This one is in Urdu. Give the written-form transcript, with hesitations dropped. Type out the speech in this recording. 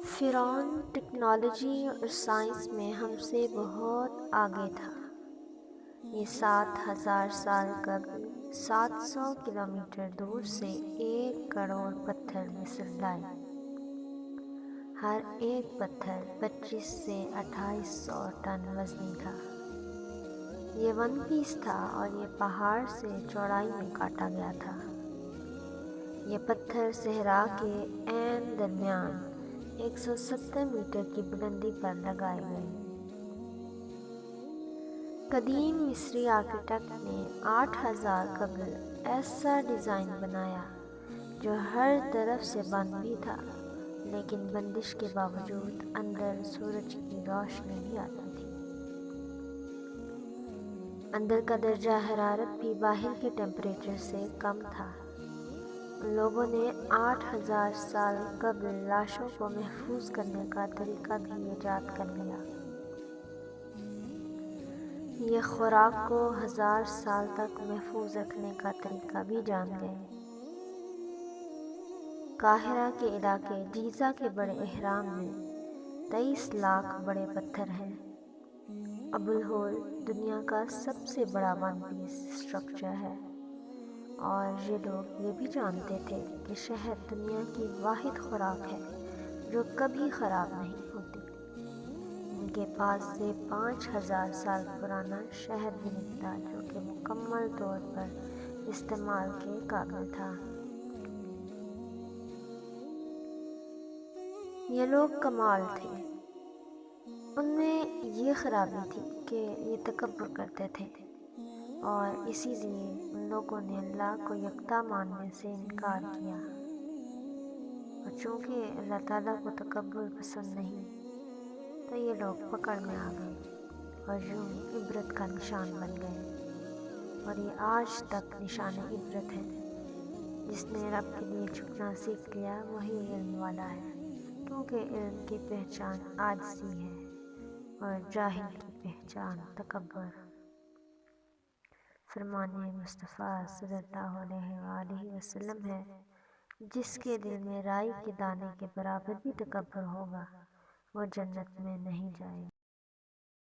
فرعون ٹیکنالوجی اور سائنس میں ہم سے بہت آگے تھا۔ یہ 7,000 سال قبل 700 کلومیٹر دور سے 1 کروڑ پتھر مصر لائے۔ ہر ایک پتھر 25 سے 2800 ٹن وزنی تھا۔ یہ ون پیس تھا اور یہ پہاڑ سے چوڑائی میں کاٹا گیا تھا۔ یہ پتھر صحرا کے عین درمیان 170 میٹر کی بلندی پر لگائے گئے۔ قدیم مصری آرکیٹیکٹ نے 8000 قبل ایسا ڈیزائن بنایا جو ہر طرف سے بند بھی تھا، لیکن بندش کے باوجود اندر سورج کی روشنی بھی آتی تھی۔ اندر کا درجہ حرارت بھی باہر کے ٹیمپریچر سے کم تھا۔ ان لوگوں نے 8000 سال قبل لاشوں کو محفوظ کرنے کا طریقہ بھی ایجاد کر لیا۔ یہ خوراک کو 1000 سال تک محفوظ رکھنے کا طریقہ بھی جان گئے۔ قاہرہ کے علاقے گیزا کے بڑے اہرام میں 23 لاکھ بڑے پتھر ہیں۔ ابو الہول دنیا کا سب سے بڑا ون پیس اسٹرکچر ہے، اور یہ لوگ یہ بھی جانتے تھے کہ شہد دنیا کی واحد خوراک ہے جو کبھی خراب نہیں ہوتی۔ ان کے پاس سے 5000 سال پرانا شہد بھی نکلا جو کہ مکمل طور پر استعمال کے قابل تھا۔ یہ لوگ کمال تھے۔ ان میں یہ خرابی تھی کہ یہ تکبر کرتے تھے، اور اسی لیے ان لوگوں نے اللہ کو یکتا ماننے سے انکار کیا۔ اور چونکہ اللہ تعالیٰ کو تکبر پسند نہیں، تو یہ لوگ پکڑ میں آ گئے اور یوں عبرت کا نشان بن گئے، اور یہ آج تک نشان عبرت ہے۔ جس نے رب کے لیے جھکنا سیکھ لیا وہی علم والا ہے، کیونکہ علم کی پہچان عاجزی ہے اور جاہل کی پہچان تکبر۔ فرمان مصطفیٰ صلی اللہ علیہ وآلہ وسلم ہے، جس کے دل میں رائی کے دانے کے برابر بھی تکبر ہوگا وہ جنت میں نہیں جائے گا۔